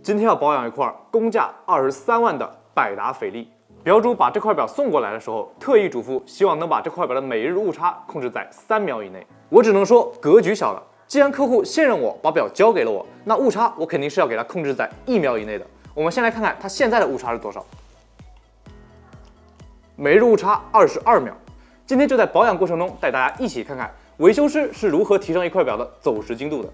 今天要保养一块公价23万的百达翡丽。表主把这块表送过来的时候，特意嘱咐，希望能把这块表的每日误差控制在3秒以内。我只能说格局小了。既然客户信任我，把表交给了我，那误差我肯定是要给他控制在1秒以内的。我们先来看看它现在的误差是多少。每日误差22秒。今天就在保养过程中带大家一起看看维修师是如何提升一块表的走时精度的。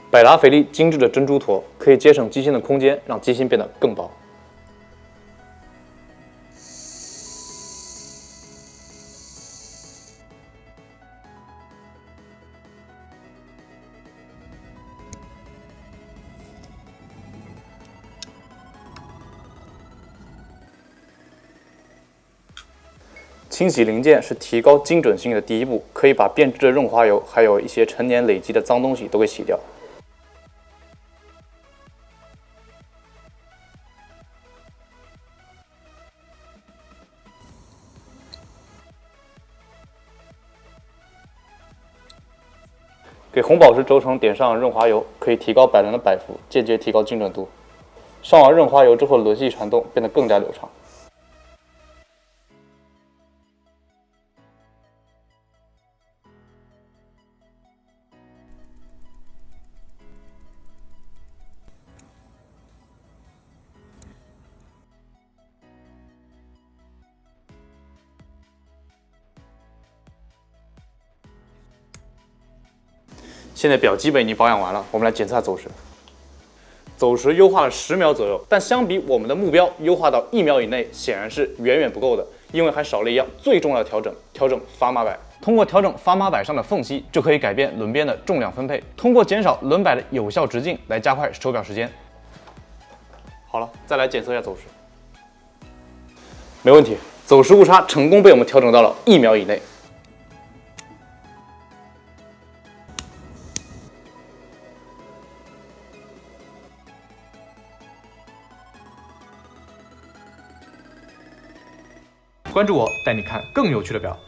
百达翡丽精致的珍珠坨可以节省机芯的空间，让机芯变得更薄。清洗零件是提高精准性的第一步，可以把变质的润滑油，还有一些陈年累积的脏东西都给洗掉。给红宝石轴承点上润滑油，可以提高摆轮的摆幅，间接提高精准度。上完润滑油之后，轮系传动变得更加流畅。现在表基本已经保养完了，我们来检测走时。走时优化了10秒左右，但相比我们的目标优化到1秒以内，显然是远远不够的，因为还少了一样最重要的调整砝码摆。通过调整砝码摆上的缝隙，就可以改变轮边的重量分配，通过减少轮摆的有效直径来加快手表时间。好了，再来检测一下走时。没问题，走时误差成功被我们调整到了1秒以内。关注我，带你看更有趣的表。